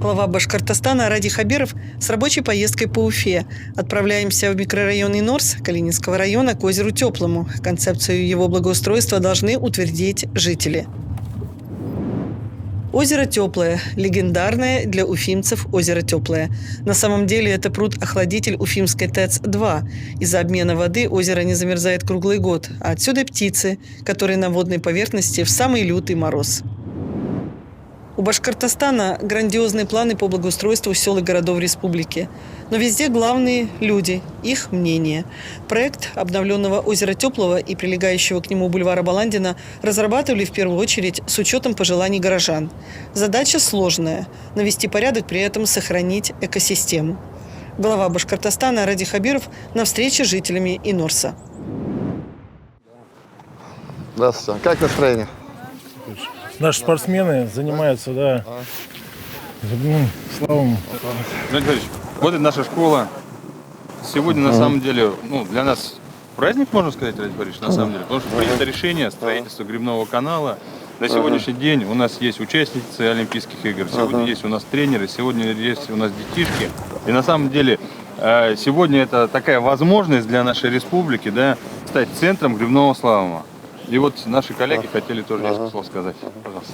Глава Башкортостана Ради Хабиров с рабочей поездкой по Уфе. Отправляемся в микрорайон Инорс Калининского района к озеру Теплому. Концепцию его благоустройства должны утвердить жители. Озеро Теплое. Легендарное для уфимцев озеро Теплое. На самом деле это пруд-охладитель Уфимской ТЭЦ-2. Из-за обмена воды озеро не замерзает круглый год. А отсюда и птицы, которые на водной поверхности в самый лютый мороз. У Башкортостана грандиозные планы по благоустройству сел и городов республики. Но везде главные люди, их мнение. Проект обновленного озера Теплого и прилегающего к нему бульвара Баландина разрабатывали в первую очередь с учетом пожеланий горожан. Задача сложная – навести порядок, при этом сохранить экосистему. Глава Башкортостана Ради Хабиров на встрече с жителями Инорса. Здравствуйте. Как настроение? Наши спортсмены занимаются, да, славом. Владимир Борисович, вот это наша школа. Сегодня, на самом деле, для нас праздник, можно сказать, Ради Борисович, на самом деле. Потому что принято решение строительства гребного канала. На сегодняшний день у нас есть участницы Олимпийских игр, сегодня есть у нас тренеры, сегодня есть у нас детишки. И на самом деле сегодня это такая возможность для нашей республики, да, стать центром гребного слалома. И вот наши коллеги хотели тоже несколько слов сказать. Пожалуйста.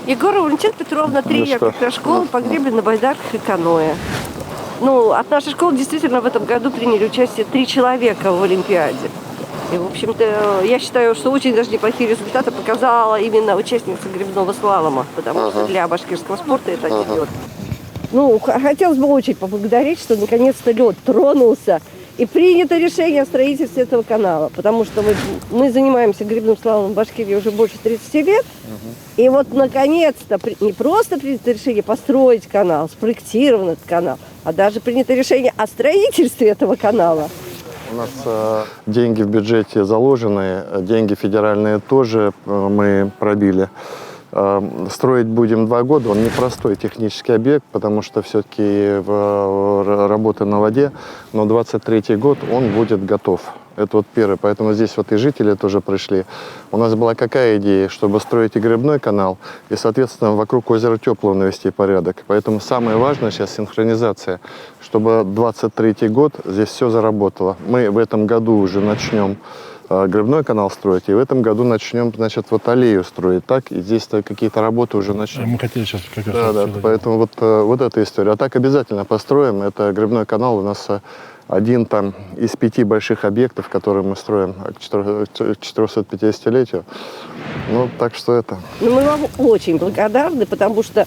Егорова Валентина Петровна, тренер школы по гребле на байдарках и каноэ. От нашей школы действительно в этом году приняли участие 3 человека в Олимпиаде. И, в общем-то, я считаю, что очень даже неплохие результаты показала именно участница гребного слалома, потому что для башкирского спорта это не лед. Хотелось бы очень поблагодарить, что наконец-то лед тронулся. И принято решение о строительстве этого канала, потому что мы занимаемся гребным слаломом в Башкирии уже больше 30 лет. И вот наконец-то не просто принято решение построить канал, спроектирован этот канал, а даже принято решение о строительстве этого канала. У нас деньги в бюджете заложены, деньги федеральные тоже мы пробили. Строить будем 2 года, он непростой технический объект, потому что все-таки работа на воде, но 23-й год он будет готов. Это вот первый, поэтому здесь вот и жители тоже пришли. У нас была какая идея, чтобы строить и гребной канал, и, соответственно, вокруг озера Теплого навести порядок. Поэтому самое важное сейчас синхронизация, чтобы 23-й год здесь все заработало. Мы в этом году уже начнем гребной канал строить, и в этом году начнем, значит, вот аллею строить, так, и здесь какие-то работы уже начнем. Мы хотели сейчас как раз... Да, поэтому вот эта история. А так обязательно построим, это гребной канал у нас один там из 5 больших объектов, которые мы строим к 450-летию. Так что это... Мы вам очень благодарны, потому что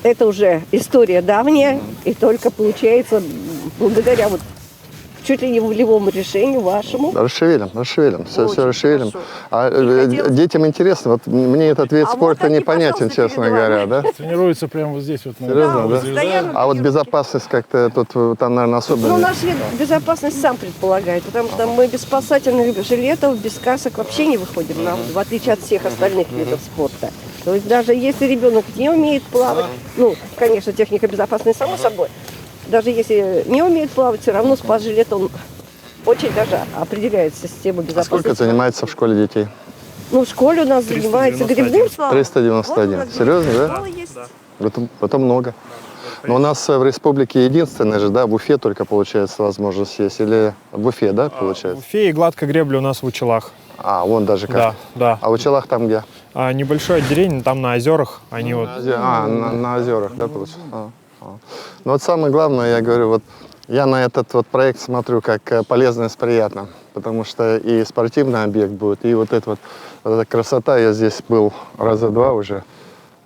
это уже история давняя, и только получается благодаря чуть ли не волевому решению вашему. Расшевелим. Все расшевелим. Детям интересно. Вот мне этот вид спорта непонятен, честно говоря, да? Тренируются прямо вот здесь. Серьезно, да? А вот безопасность как-то тут, там, наверное, особенно... Наш вид безопасность сам предполагает, потому что мы без спасательных жилетов, без касок вообще не выходим, в отличие от всех остальных видов спорта. То есть даже если ребенок не умеет плавать, конечно, техника безопасности само собой, даже если не умеет плавать, все равно спас-жилет, он очень даже определяет систему безопасности. А сколько занимается в школе детей? В школе у нас занимается гребным слаломом. 391. Серьезно, да? Это много. Но у нас в республике единственное же, да, в Уфе только, получается, возможность есть. Или в Уфе, да, получается? В Уфе и гладкая гребля у нас в Учелах. Вон даже как. Да. А в Учелах там где? Небольшое отделение, там на озерах. Они на озерах, да, получается? Вот самое главное, я говорю, я на этот проект смотрю как полезное с приятным, потому что и спортивный объект будет, и вот эта красота, я здесь был раза 2 уже,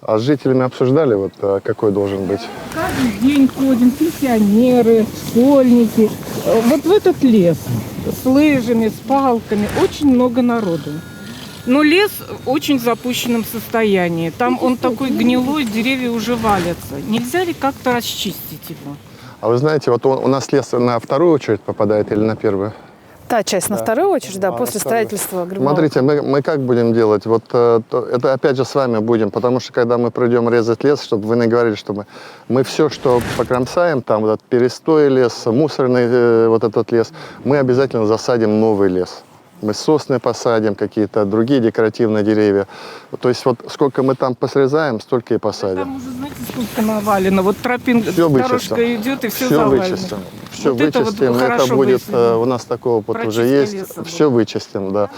а с жителями обсуждали, какой должен быть. Каждый день ходим пенсионеры, школьники, в этот лес с лыжами, с палками, очень много народу. Но лес в очень запущенном состоянии. Там он такой гнилой, деревья уже валятся. Нельзя ли как-то расчистить его? А вы знаете, у нас лес на вторую очередь попадает или на первую? Та часть на вторую очередь, да, после строительства грибного. Смотрите, мы как будем делать? Это опять же с вами будем, потому что когда мы придем резать лес, чтобы вы не говорили, что мы все, что покромсаем, там перестой лес, мусорный этот лес, мы обязательно засадим новый лес. Мы сосны посадим, какие-то другие декоративные деревья. То есть вот сколько мы там посрезаем, столько и посадим. Там уже, знаете, сколько навалено. Вот тропинка, Все дорожка вычистим. идет, и все Все завалено. вычистим. Все Вот это вот вычистим. Это, хорошо будет, выяснили. у нас такой опыт уже Прочистка есть. леса Все вычистим, да.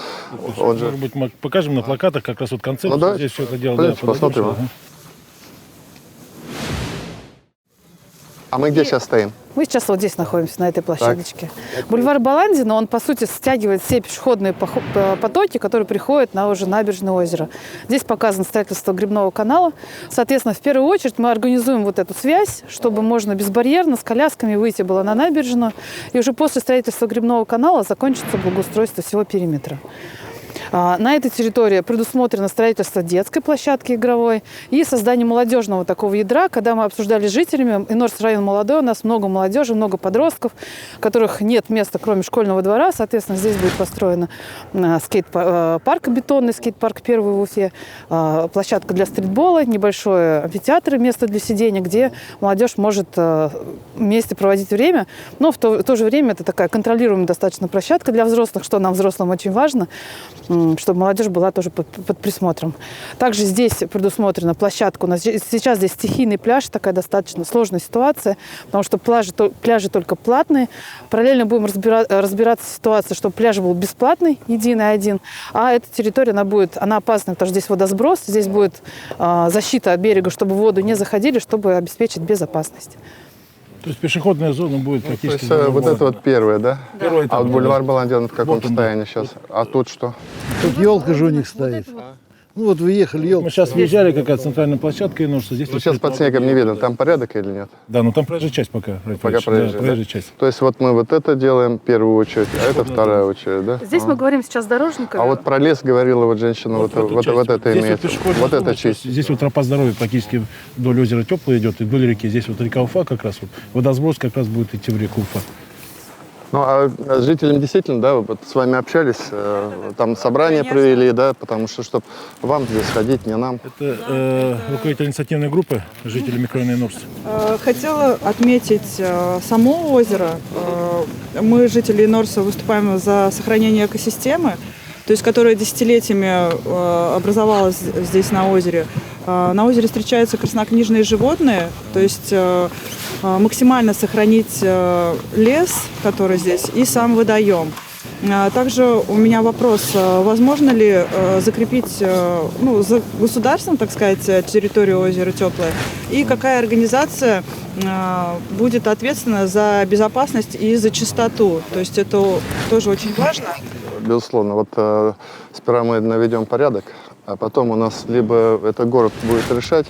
Он же... Может быть, мы покажем на плакатах как раз вот концепцию. Ну, да. Здесь все это дело. Пойдемте подойдет, посмотрим. что, ага. А мы где сейчас стоим? Мы сейчас вот здесь находимся, на этой площадочке. Бульвар Баландина, он, по сути, стягивает все пешеходные потоки, которые приходят на уже набережное озеро. Здесь показано строительство гребного канала. Соответственно, в первую очередь мы организуем вот эту связь, чтобы можно безбарьерно с колясками выйти было на набережную. И уже после строительства гребного канала закончится благоустройство всего периметра. На этой территории предусмотрено строительство детской площадки игровой и создание молодежного такого ядра. Когда мы обсуждали с жителями, Инорс район молодой, у нас много молодежи, много подростков, у которых нет места, кроме школьного двора. Соответственно, здесь будет построена скейт-парк, бетонный скейт-парк первый в Уфе, площадка для стритбола, небольшой амфитеатр, место для сидения, где молодежь может вместе проводить время. Но в то же время это такая контролируемая достаточно площадка для взрослых, что нам, взрослым, очень важно, чтобы молодежь была тоже под присмотром. Также здесь предусмотрена площадка. У нас сейчас здесь стихийный пляж, такая достаточно сложная ситуация, потому что пляжи только платные. Параллельно будем разбираться с ситуацией, чтобы пляж был бесплатный, единый один, а эта территория, она опасна, потому что здесь водосброс, здесь будет защита от берега, чтобы в воду не заходили, чтобы обеспечить безопасность. То есть пешеходная зона будет практически... То есть вот это вот первое, да? Первый этап, А вот бульвар Баландина в каком Вот он, состоянии сейчас? А тут что? Тут елка же у них стоит. Ну вот выехали, елка. Мы сейчас въезжали, какая центральная площадка, и что здесь... Ну, сейчас под снегом не видно, там порядок или нет? Да, ну там проезжая часть пока. Пока проезжая, проезжая да? часть. То есть вот мы вот это делаем в первую очередь, а это вторая очередь, да? Здесь мы говорим сейчас дорожниками. А вот про лес говорила вот женщина, вот это Здесь имеет. пешеходная Вот зона, это честь. Здесь вот тропа здоровья практически вдоль озера Теплое идет, и вдоль реки. Здесь вот река Уфа как раз, вот, водосброс как раз будет идти в реку Уфа. Ну, а с жителями действительно, да, вот с вами общались, там собрание провели, да, потому что, чтобы вам здесь ходить, не нам. Это руководитель инициативной группы жителей микрорайона Инорс. Хотела отметить само озеро. Мы, жители Инорса, выступаем за сохранение экосистемы, то есть которая десятилетиями образовалась здесь на озере. На озере встречаются краснокнижные животные, то есть максимально сохранить лес, который здесь, и сам водоем. Также у меня вопрос, возможно ли закрепить за государством, так сказать, территорию озера Теплое, и какая организация будет ответственна за безопасность и за чистоту? То есть это тоже очень важно. Безусловно, вот сперва мы наведем порядок, а потом у нас либо это город будет решать,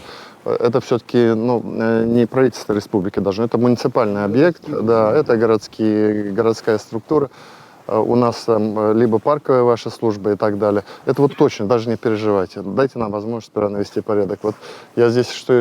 это все-таки не правительство республики должно, это муниципальный объект, да, это городская структура. У нас там либо парковая ваша служба и так далее. Это вот точно, даже не переживайте. Дайте нам возможность сперва навести порядок. Вот я здесь что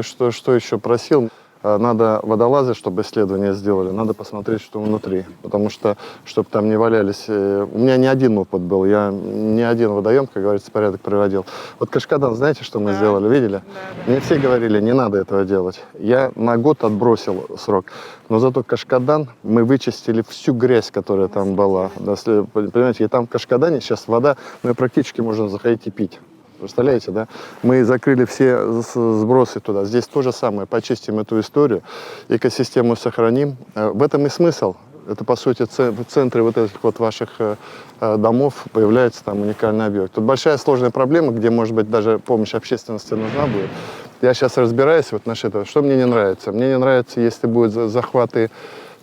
еще просил. Надо водолазы, чтобы исследования сделали, надо посмотреть, что внутри. Потому что, чтобы там не валялись... У меня не один опыт был, я не один водоем, как говорится, порядок приводил. Вот Кашкадан, знаете, что мы сделали, видели? Мне все говорили, не надо этого делать. Я на год отбросил срок. Но зато Кашкадан, мы вычистили всю грязь, которая там была. Понимаете, и там в Кашкадане сейчас вода, практически можно заходить и пить. Представляете, да? Мы закрыли все сбросы туда. Здесь то же самое. Почистим эту историю, экосистему сохраним. В этом и смысл. Это, по сути, в центре вот этих вот ваших домов появляется там уникальный объект. Тут большая сложная проблема, где, может быть, даже помощь общественности нужна будет. Я сейчас разбираюсь вот насчет этого. Что мне не нравится? Мне не нравится, если будут захваты,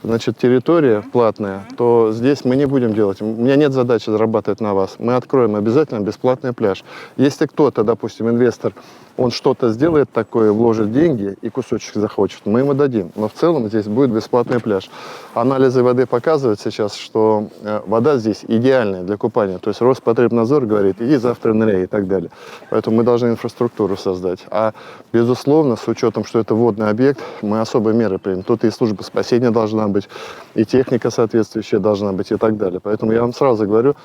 территория платная, то здесь мы не будем делать. У меня нет задачи зарабатывать на вас. Мы откроем обязательно бесплатный пляж. Если кто-то, допустим, инвестор, он что-то сделает такое, вложит деньги и кусочек захочет, мы ему дадим. Но в целом здесь будет бесплатный пляж. Анализы воды показывают сейчас, что вода здесь идеальная для купания. То есть Роспотребнадзор говорит, иди завтра ныряй и так далее. Поэтому мы должны инфраструктуру создать. А, безусловно, с учетом, что это водный объект, мы особые меры примем. Тут и служба спасения должна быть, и техника соответствующая должна быть и так далее. Поэтому я вам сразу говорю,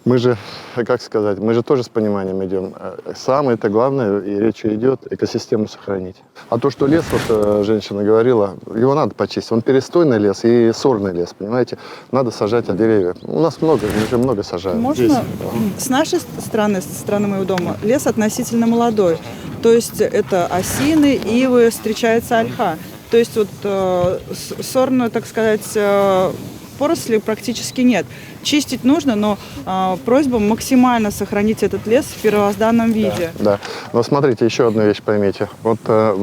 Мы же, как сказать, мы же тоже с пониманием идем. Самое-то главное, и речь идет, экосистему сохранить. А то, что лес, вот женщина говорила, его надо почистить. Он перестойный лес и сорный лес, понимаете? Надо сажать деревья. У нас много, мы же много сажаем. Можно с нашей стороны, со стороны моего дома, лес относительно молодой. То есть это осины, ивы, встречается ольха. То есть вот сорную, так сказать, поросли практически нет. Чистить нужно, но просьба максимально сохранить этот лес в первозданном виде. Да. Но смотрите, еще одну вещь поймите. Вот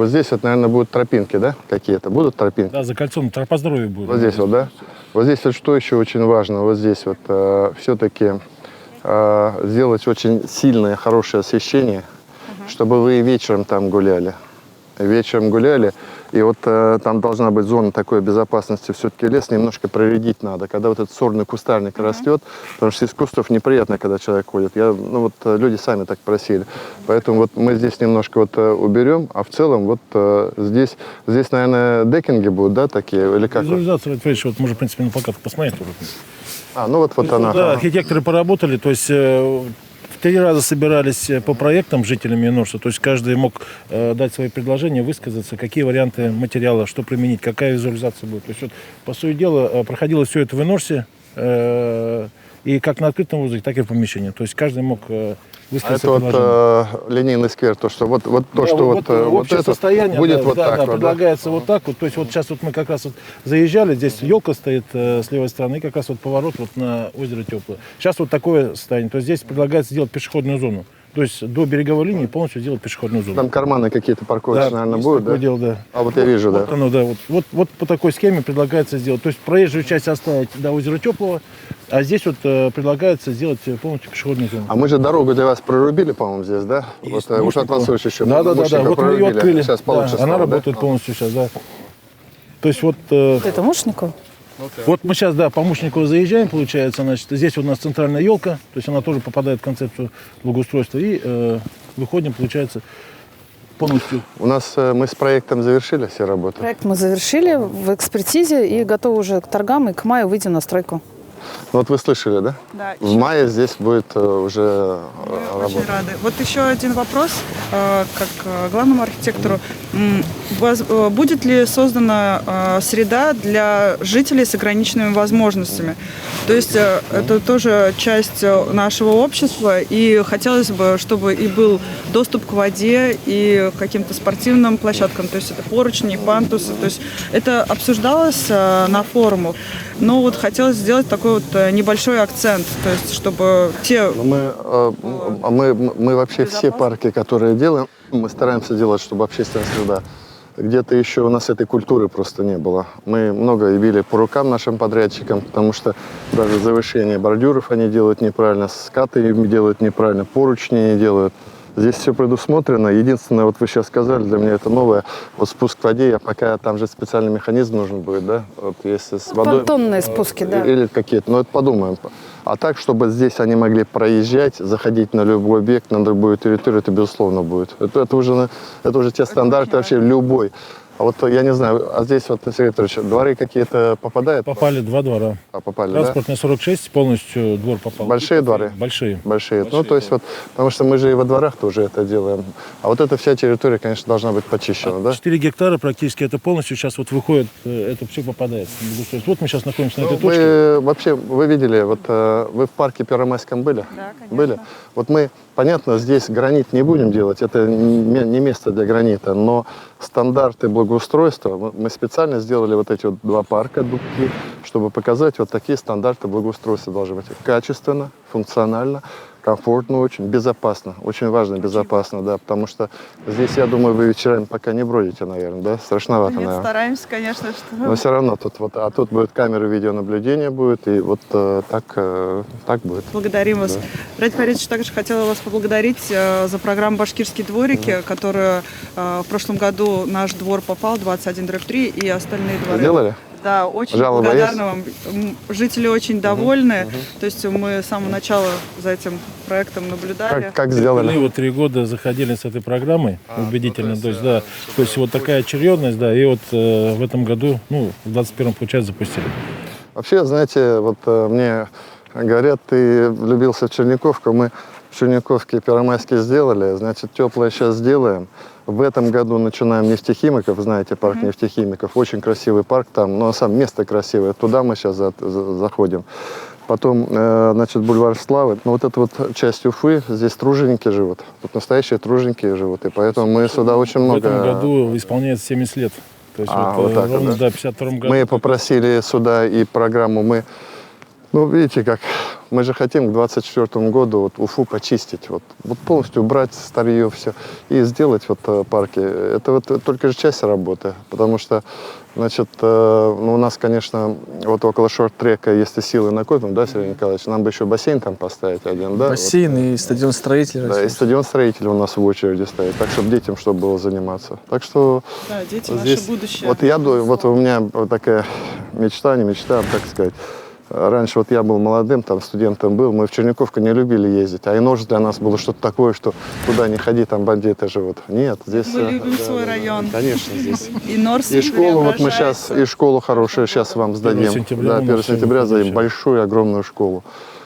здесь, вот, наверное, будут тропинки, да, какие-то? Будут тропинки? Да, за кольцом тропа здоровья будет. Вот здесь вот, да? Вот здесь вот что еще очень важно? Вот здесь вот все-таки сделать очень сильное, хорошее освещение, чтобы вы вечером там гуляли. Вечером гуляли, и вот там должна быть зона такой безопасности. Все-таки лес немножко проредить надо. Когда вот этот сорный кустарник растет, потому что из кустов неприятно, когда человек ходит. Люди сами так просили. Поэтому вот мы здесь немножко вот уберем, а в целом вот здесь, наверное, декинги будут, да, такие? Или как? Визуализация, вот можно, в принципе, на плакатах посмотреть. Вот она. Да, архитекторы поработали, то есть... 3 раза собирались по проектам с жителями Норса, то есть каждый мог дать свои предложения, высказаться, какие варианты материала, что применить, какая визуализация будет. То есть, вот, по сути дела, проходило все это в Норсе, и как на открытом воздухе, так и в помещении. То есть каждый мог высказать это предложение. Вот линейный сквер, то, что вот то, Да, что вот общее это состояние будет да, вот да, так да, вот, предлагается вот так вот. То есть вот сейчас вот мы как раз вот заезжали, здесь елка стоит с левой стороны, и как раз вот поворот вот на озеро Теплое. Сейчас вот такое состояние. То есть здесь предлагается сделать пешеходную зону. То есть до береговой линии полностью сделать пешеходную зону. Там карманы какие-то парковочные, да, наверное, будут, да? Дело, да? А вот я вижу, вот да. Оно, да. Вот по такой схеме предлагается сделать. То есть проезжую часть оставить до озера Теплого, а здесь вот предлагается сделать полностью пешеходную зону. А мы же дорогу для вас прорубили, по-моему, здесь, да? Есть, вот от Васильевича еще. Да. Вот мы ее открыли. Сейчас получше да, она стало, работает полностью сейчас, да. То есть вот... Это Мушников? Вот мы сейчас, да, по Мушникову заезжаем, получается, значит, здесь вот у нас центральная елка, то есть она тоже попадает в концепцию благоустройства, и выходим, получается, полностью. У нас мы с проектом завершили все работы. Проект мы завершили в экспертизе и готовы уже к торгам, и к маю выйдем на стройку. Ну вот вы слышали, да? Да. В мае здесь будет уже Мы работа. очень рады. Вот еще один вопрос, как главному архитектору. Будет ли создана среда для жителей с ограниченными возможностями? То есть это тоже часть нашего общества, и хотелось бы, чтобы и был доступ к воде, и к каким-то спортивным площадкам, то есть это поручни, пандусы. То есть это обсуждалось на форумах, но вот хотелось сделать такой вот небольшой акцент, то есть чтобы те... Мы вообще все парки, которые делаем, мы стараемся делать, чтобы общественная среда. Где-то еще у нас этой культуры просто не было. Мы много и били по рукам нашим подрядчикам, потому что даже завышение бордюров они делают неправильно, скаты им делают неправильно, поручни не делают. Здесь все предусмотрено. Единственное, вот вы сейчас сказали, для меня это новое, вот спуск к воде, пока там же специальный механизм нужен будет, да? Вот если с водой... Понтонные спуски, да. Или какие-то, но это подумаем. А так, чтобы здесь они могли проезжать, заходить на любой объект, на любую территорию, это безусловно будет. Это уже те стандарты вообще любой. А вот я не знаю, а здесь вот, Сергей Петрович, дворы какие-то попадают? Попали 2 двора. Попали, Транспортная 46, полностью двор попал. Большие дворы? Большие. Большие. Ну, то есть вот, потому что мы же и во дворах тоже это делаем. А вот эта вся территория, конечно, должна быть почищена, да? 4 гектара практически это полностью сейчас вот выходит, это все попадает. Вот мы сейчас находимся на этой точке. Вообще, вы видели, вот вы в парке Первомайском были? Да, конечно. Были? Вот мы, понятно, здесь гранит не будем делать, это не место для гранита, но стандарты благоустройства, мы специально сделали вот эти вот 2 парка, дубки, чтобы показать вот такие стандарты благоустройства должны быть. Качественно, функционально, комфортно очень, безопасно. Очень важно безопасно, да, потому что здесь, я думаю, вы вечерами пока не бродите, наверное, да? Страшновато, Нет, наверное. стараемся, конечно, что... Но все равно тут вот, а тут будет камеры видеонаблюдения будет, и вот так будет. Благодарим вас. Радик Фаридович, также хотела вас поблагодарить за программу «Башкирские дворики», которая в прошлом году наш двор попал, 21/3, и остальные дворы. Сделали? Да, очень Жалоба благодарны вам. Жители очень довольны. То есть мы с самого начала за этим проектом наблюдали. Как сделали? Мы вот 3 года заходили с этой программой убедительно. То есть, да, то есть вот такая очередность, да, и вот в этом году, в 21-м, получается, запустили. Вообще, знаете, вот мне Говорят, ты влюбился в Черниковку. Мы в Черниковке Первомайский сделали, значит, теплое сейчас сделаем. В этом году начинаем нефтехимиков, знаете, парк нефтехимиков. Очень красивый парк там, но сам место красивое. Туда мы сейчас заходим. Потом, значит, бульвар Славы. Ну, вот эта вот часть Уфы, здесь труженики живут. Тут настоящие труженики живут. И поэтому мы сюда очень много... В этом году исполняется 70 лет. То есть вот так ровно вот, да? в 52 году. Мы попросили сюда и программу, ну, видите, как мы же хотим к 2024 году вот Уфу почистить, вот полностью убрать старье все и сделать вот парки. Это вот только же часть работы, потому что, значит, ну, у нас, конечно, вот около шорт-трека, если силы накопим, да, Сергей Николаевич, нам бы еще бассейн там поставить один, да? Бассейн и стадион строителей. Да, и стадион строителей у нас в очереди стоит, так, чтобы детям, чтобы было заниматься. Так что Да, дети здесь, наше будущее. вот я думаю, вот у меня вот такая мечта, не мечта, так сказать. Раньше вот я был молодым, там студентом был, мы в Черниковку не любили ездить, а Инорс для нас было что-то такое, что туда не ходи, там бандиты живут. Нет, здесь... Мы любим свой район. Конечно, здесь. И школу вот мы сейчас, и школу хорошую сейчас вам сдадим. 1 сентября 1 сентября сдадим большую, огромную школу.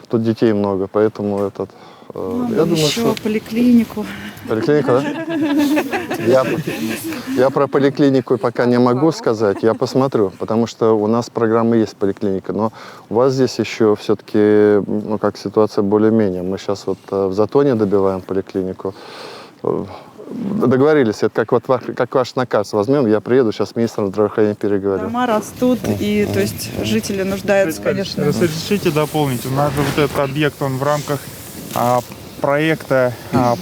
Тут детей много, поэтому этот... я думаю, еще что... поликлинику. Поликлиника, да? Я про поликлинику пока не могу сказать, я посмотрю, потому что у нас программа есть поликлиника, но у вас здесь еще все-таки, ну, как ситуация более-менее. Мы сейчас вот в Затоне добиваем поликлинику. Договорились, это как ваш наказ возьмем, я приеду, сейчас с министром здравоохранения переговорю. Дома растут, и то есть жители нуждаются, конечно. Разрешите дополнить? У нас же вот этот объект, он в рамках проекта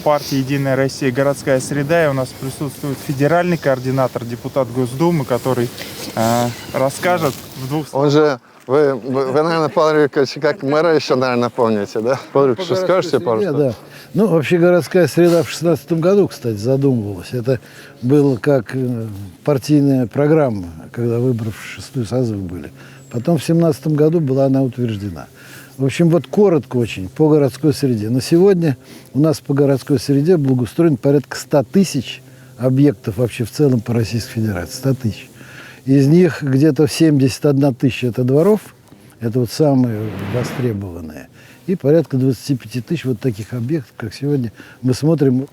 партии «Единая Россия. Городская среда». И у нас присутствует федеральный координатор, депутат Госдумы, который расскажет в двух словах. Он же, вы, наверное, Павел Викторович, как мэра еще, наверное, помните, да? Павел Викторович, скажете пару слов? Да. Ну, вообще городская среда в 2016 году, кстати, задумывалась. Это было как партийная программа, когда выборы в 6-й созыв были. Потом в 2017 году была она утверждена. В общем, вот коротко очень по городской среде. На сегодня у нас по городской среде благоустроено порядка 100 тысяч объектов вообще в целом по Российской Федерации. 100 тысяч. Из них где-то 71 тысяча это дворов, это вот самые востребованные. И порядка 25 тысяч вот таких объектов, как сегодня мы смотрим.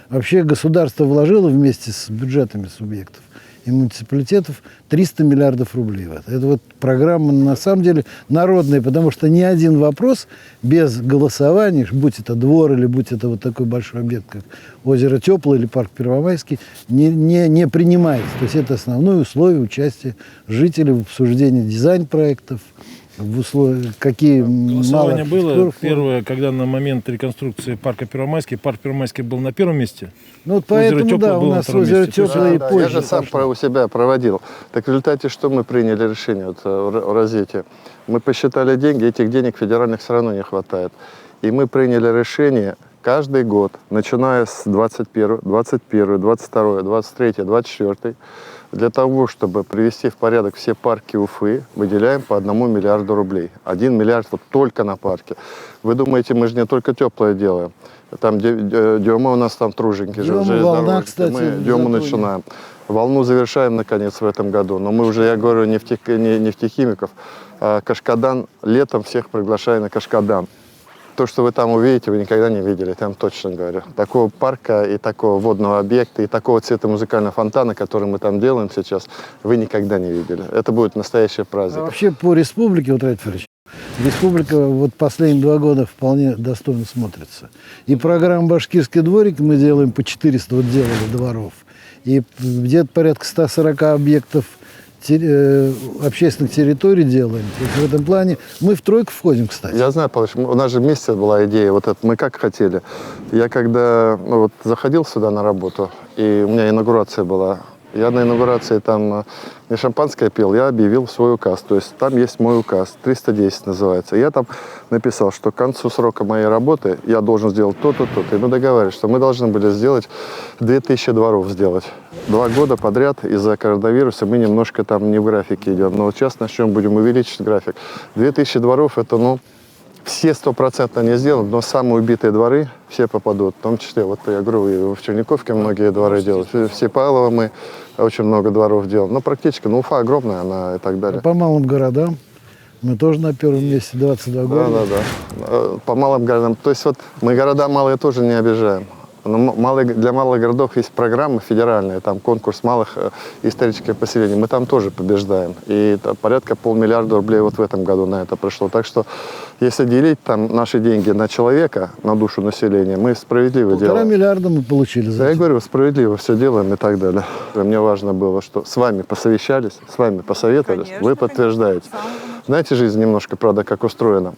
Вообще государство вложило вместе с бюджетами субъектов и муниципалитетов 300 миллиардов рублей. Это вот программа на самом деле народная, потому что ни один вопрос без голосования, будь это двор или будь это вот такой большой объект, как озеро Теплое или парк Первомайский, не принимается. То есть это основное условие участия жителей в обсуждении дизайн-проектов, в условиях, какие Голосование было первое, когда на момент реконструкции парка Первомайский, парк Первомайский был на первом месте. Ну вот поэтому, да, у нас озеро Теплое и позже. Я же сам у себя проводил. Так в результате что мы приняли решение вот, в Розете? Мы посчитали деньги, этих денег федеральных все равно не хватает. И мы приняли решение каждый год, начиная с 21, 22, 23, 24, для того, чтобы привести в порядок все парки Уфы, выделяем по 1 миллиарду рублей. 1 миллиард вот только на парке. Вы думаете, мы же не только теплое делаем. Там Дема у нас там труженики. Волна, кстати. Мы Дему начинаем. Волну завершаем, наконец, в этом году. Но мы уже, я говорю, нефтехимиков. А Кашкадан, летом всех приглашаю на Кашкадан. То, что вы там увидите, вы никогда не видели, там точно говорю. Такого парка и такого водного объекта, и такого цвета музыкального фонтана, который мы там делаем сейчас, вы никогда не видели. Это будет настоящий праздник. А вообще по республике, вот, Рафик, республика вот последние 2 года вполне достойно смотрится. И программу «Башкирский дворик» мы делаем по 400, вот делали дворов. И где-то порядка 140 объектов общественных территорий делаем. То есть в этом плане мы в тройку входим, кстати. Я знаю, Павлович, у нас же вместе была идея, вот это мы как хотели. Я когда вот, заходил сюда на работу, и у меня инаугурация была, я на инаугурации там не шампанское пил, я объявил свой указ. То есть там есть мой указ, 310 называется. Я там написал, что к концу срока моей работы я должен сделать то-то, то-то. И мы договаривались, что мы должны были сделать 2000 дворов сделать. 2 года подряд из-за коронавируса мы немножко там не в графике идем. Но вот сейчас начнем, будем увеличить график. 2000 дворов это, ну, все 100% не сделаны, но самые убитые дворы все попадут. В том числе, вот я говорю, в Черниковке многие дворы делают. В Сипайлово мы очень много дворов делаем. Ну, практически, ну, Уфа огромная, она и так далее. По малым городам Мы тоже на первом месте 22 года. Да. По малым городам. То есть вот мы города малые тоже не обижаем. Но для малых городов есть программы федеральные, там конкурс малых исторических поселений. Мы там тоже побеждаем. И порядка 500 миллиарда рублей вот в этом году на это пришло. Так что если делить там наши деньги на человека, на душу населения, мы справедливо делаем. 1,5 миллиарда мы получили за Да, я это. говорю, справедливо все делаем и так далее. Мне важно было, что с вами посовещались, с вами посоветовались, Конечно, вы подтверждаете. Знаете, жизнь немножко, правда, как устроена.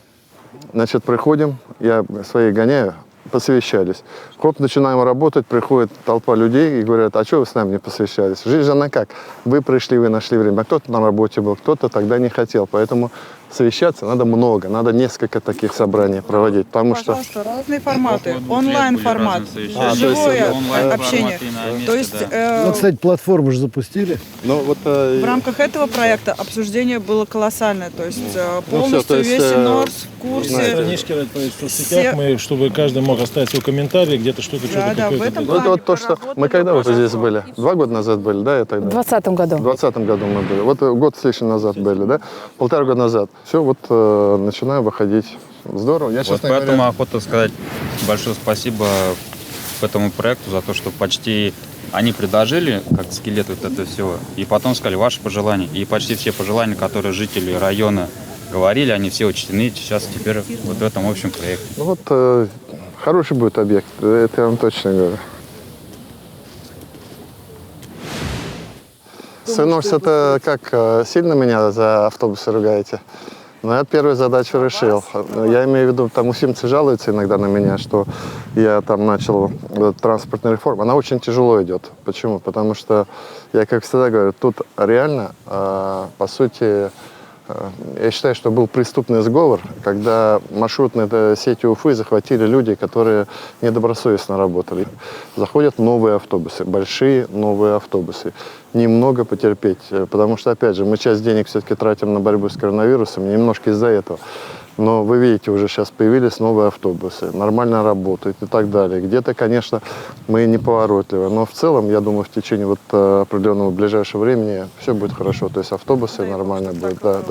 Значит, приходим, я своих гоняю, посовещались. Хоп, начинаем работать, приходит толпа людей и говорят, а что вы с нами не посовещались? Жизнь, она как? Вы пришли, вы нашли время. Кто-то на работе был, кто-то тогда не хотел. Поэтому совещаться надо много, надо несколько таких собраний проводить. Потому Пожалуйста, разные форматы. Онлайн-формат, живое общение. То есть Ну, кстати, платформу же запустили. в рамках этого проекта обсуждение было колоссальное. То есть полностью весь НОРС в курсе. Странички в соцсетях, чтобы каждый мог оставить свой комментарий, где-то что-то Да, в какое-то. этом Ну, это вот то, что проработали, мы когда вот пожалуйста. здесь были? 2 года назад были, да, я В тогда? 2020 году. В 2020 году мы были. Вот год с лишним назад были, да? 1,5 года назад. Все, вот начинаю выходить. Здорово. Я, Вот честно поэтому говоря, охота сказать большое спасибо этому проекту за то, что почти они предложили как скелет вот это все, и потом сказали ваши пожелания. И почти все пожелания, которые жители района говорили, они все учтены сейчас теперь вот в этом общем проекте. ну вот хороший будет объект, это я вам точно говорю. Сынорс, это как, сильно меня за автобусы ругаете? Но я первую задачу решил. Я имею в виду, там уфимцы жалуются иногда на меня, что я там начал транспортную реформу. Она очень тяжело идет. Почему? Потому что, я как всегда говорю, тут реально, по сути, я считаю, что был преступный сговор, когда маршрутные сети Уфы захватили люди, которые недобросовестно работали. Заходят новые автобусы, большие новые автобусы. Немного потерпеть, потому что, опять же, мы часть денег все-таки тратим на борьбу с коронавирусом, немножко из-за этого. Но вы видите, уже сейчас появились новые автобусы, нормально работают и так далее. Где-то, конечно, мы неповоротливы, но в целом, я думаю, в течение вот определенного ближайшего времени все будет хорошо. То есть автобусы нормально будут, да.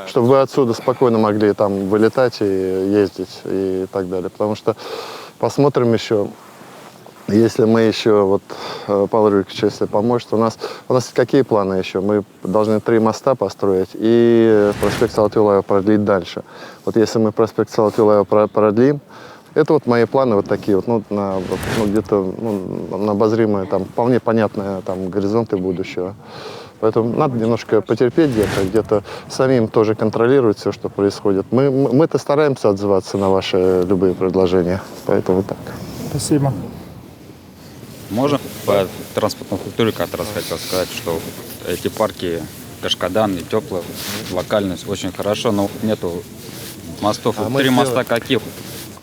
Чтобы вы отсюда спокойно могли там вылетать и ездить и так далее. Потому что посмотрим еще. Если мы еще, вот, Павел Юрьевич, если поможет, у нас какие планы еще? Мы должны 3 моста построить и проспект Салавата Юлаева продлить дальше. Вот если мы проспект Салавата Юлаева продлим, это вот мои планы вот такие вот, где-то на обозримые, там, вполне понятные там, горизонты будущего. Поэтому надо немножко потерпеть где-то самим тоже контролировать все, что происходит. Мы-то стараемся отзываться на ваши любые предложения, поэтому так. Спасибо. Можно по транспортной культуре как раз хотел сказать, что эти парки Кашкадан и Теплая локальность очень хорошо, но нету мостов. 3 моста каких?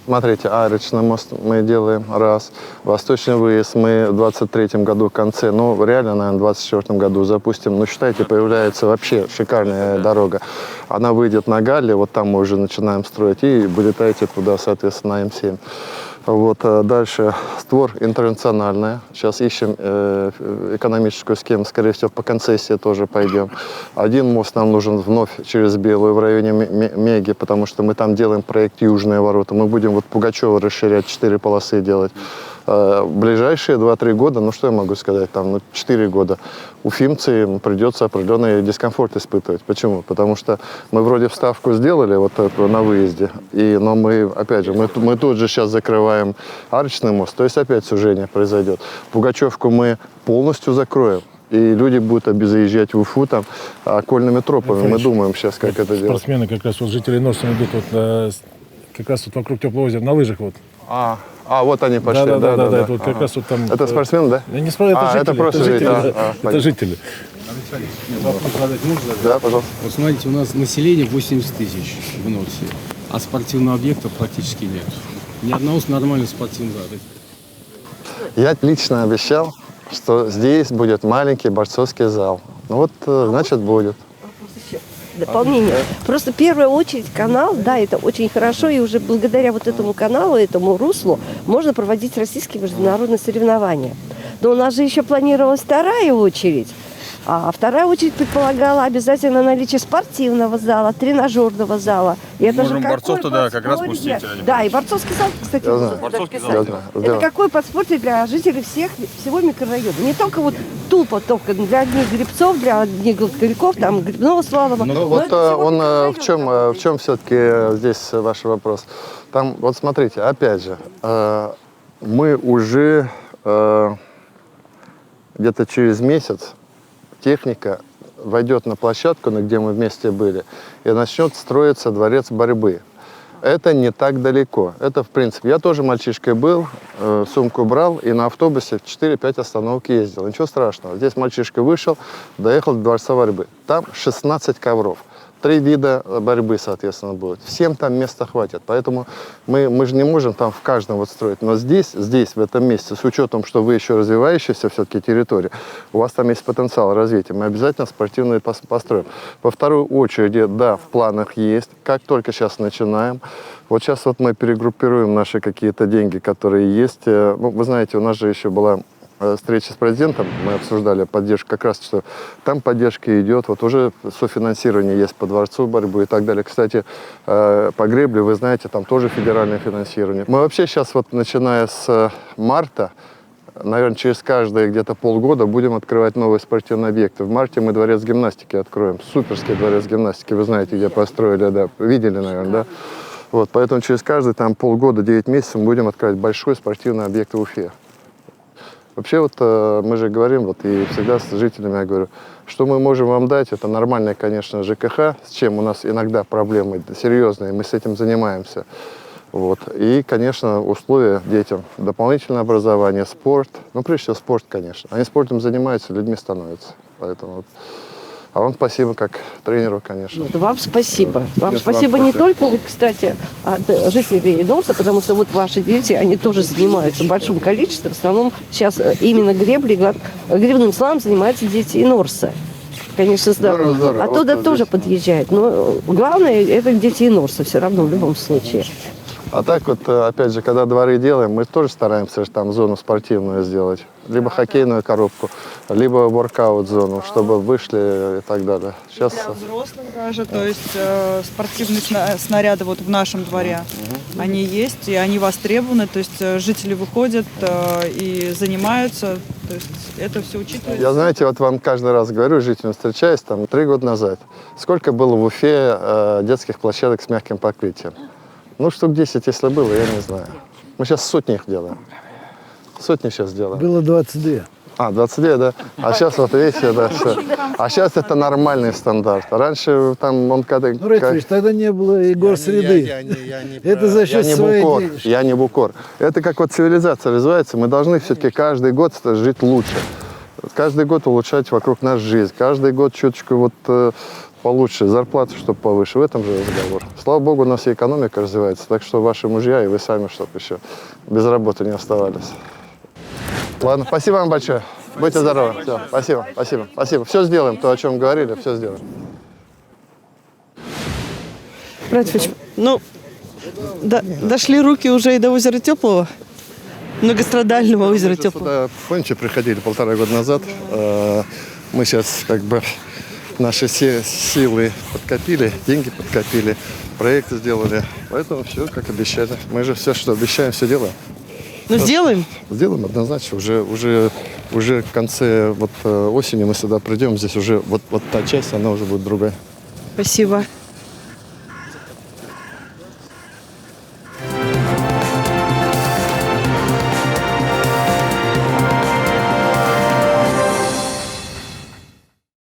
Смотрите, арочный мост мы делаем раз. Восточный выезд мы в 23-м году в конце, реально, наверное, в 24-м году запустим. Считайте, появляется вообще шикарная дорога. Она выйдет на Галле, вот там мы уже начинаем строить, и вылетаете туда, соответственно, на М7. Вот, дальше створ интернациональная. Сейчас ищем экономическую схему, скорее всего, по концессии тоже пойдем. Один мост нам нужен вновь через Белую в районе Меги, потому что мы там делаем проект «Южные ворота». Мы будем вот Пугачева расширять, 4 полосы делать. Ближайшие 2-3 года, что я могу сказать, 4 года, уфимцы придется определенный дискомфорт испытывать. Почему? Потому что мы вроде вставку сделали вот эту на выезде, но мы, опять же, мы тут же сейчас закрываем арочный мост, то есть опять сужение произойдет. Пугачевку мы полностью закроем. И люди будут заезжать в Уфу там окольными тропами. Мы думаем сейчас, как это делать. Спортсмены как раз вот жители Норса идут вот как раз вот вокруг Теплого озера на лыжах вот. Вот они пошли. Да. Это вот как раз вот там. Это спортсмены, да? Не спортсмены, это жители. Это просто жители. Это жители. Да, пожалуйста. Вот смотрите, у нас население 80 тысяч в Норсе, а спортивного объекта практически нет. Ни одного нормального спортивного зала. Я лично обещал, что здесь будет маленький борцовский зал. Значит, будет. Дополнение. Просто в первую очередь канал, да, это очень хорошо, и уже благодаря вот этому каналу, этому руслу можно проводить российские международные соревнования. Но у нас же еще планировалась вторая очередь. А вторая очередь предполагала обязательно наличие спортивного зала, тренажерного зала. И это Можем же какое борцов туда как раз подспорье. пустить, они Да, и борцовский зал, кстати, Я знаю. можно Борцовский писать. зал, да. Это какое подспорье для жителей всего микрорайона. Не только вот тупо, только для одних гребцов, для одних горьков, там грибного слалома. Ну Но вот это всего он микрорайон. в чем все-таки здесь ваш вопрос? Там, вот смотрите, опять же, мы уже где-то через месяц техника войдет на площадку, где мы вместе были, и начнет строиться дворец борьбы. Это не так далеко. Это, в принципе, я тоже мальчишкой был, сумку брал и на автобусе 4-5 остановок ездил. Ничего страшного. Здесь мальчишка вышел, доехал до дворца борьбы. Там 16 ковров. 3 вида борьбы, соответственно, будет. Всем там места хватит. Поэтому мы же не можем там в каждом вот строить. Но здесь, в этом месте, с учетом, что вы еще развивающаяся все-таки территория, у вас там есть потенциал развития, мы обязательно спортивные построим. Во вторую очередь, да, в планах есть. Как только сейчас начинаем. Вот сейчас вот мы перегруппируем наши какие-то деньги, которые есть. Ну, вы знаете, у нас же еще была встречи с президентом, мы обсуждали поддержку, как раз что там поддержка идет, вот уже софинансирование есть по дворцу борьбы и так далее. Кстати, по гребле, вы знаете, там тоже федеральное финансирование. Мы вообще сейчас вот начиная с марта, наверное, через каждые где-то полгода будем открывать новые спортивные объекты. В марте мы дворец гимнастики откроем, суперский дворец гимнастики, вы знаете, где построили, да, видели, наверное, да? Вот, поэтому через каждые там полгода, 9 месяцев мы будем открывать большой спортивный объект в Уфе. Вообще вот мы же говорим, вот и всегда с жителями я говорю, что мы можем вам дать, это нормальное, конечно, ЖКХ, с чем у нас иногда проблемы серьезные, мы с этим занимаемся. Вот. И, конечно, условия детям, дополнительное образование, спорт, ну, прежде всего, спорт, конечно. Они спортом занимаются, людьми становятся. Поэтому вот. А вам спасибо как тренеру, конечно. Вот, вам спасибо. Вам Нет, спасибо вам не спасибо. только, кстати, от жителей Норса, потому что вот ваши дети, они тоже занимаются в большом количестве. В основном сейчас именно гребным слалом занимаются дети и Норса. Конечно, здорово. Здорово. Оттуда Вот тоже здесь. подъезжают. Но главное, это дети и Норса все равно в любом случае. А так вот, опять же, когда дворы делаем, мы тоже стараемся там зону спортивную сделать. Либо хоккейную коробку, либо воркаут-зону, чтобы вышли и так далее. Сейчас... Для взрослых даже, то есть спортивные снаряды вот в нашем дворе, они есть, и они востребованы, то есть жители выходят и занимаются, то есть это все учитывается. Я, знаете, вот вам каждый раз говорю, жителям встречаюсь, там, 3 года назад, сколько было в Уфе детских площадок с мягким покрытием? Ну, штук 10, если было, я не знаю. Мы сейчас сотни их делаем. Сотни сейчас делаем. Было 22. 22, да? А сейчас вот видите, да, все. А сейчас это нормальный стандарт. Раньше там он когда... Ну, Ратович, тогда не было и горсреды. Это за счет своей денежки. Я не букор. Это как вот цивилизация развивается. Мы должны все-таки каждый год жить лучше. Каждый год улучшать вокруг нас жизнь. Каждый год чуточку вот получше, зарплату, чтобы повыше. В этом же разговор. Слава богу, у нас и экономика развивается. Так что ваши мужья и вы сами, чтобы еще без работы не оставались. Ладно, спасибо вам большое. Будьте здоровы. Все, спасибо. Все сделаем, то, о чем говорили, все сделаем. Ратович, ну, дошли руки уже и до озера Теплого, многострадального озера Теплого. Сюда, помните, приходили 1,5 года назад. Мы сейчас как бы наши все силы подкопили, деньги подкопили, проекты сделали. Поэтому все, как обещали. Мы же все, что обещаем, все делаем. Ну, сделаем? Сделаем однозначно. Уже в конце осени мы сюда придем. Здесь уже вот та часть, она уже будет другая. Спасибо.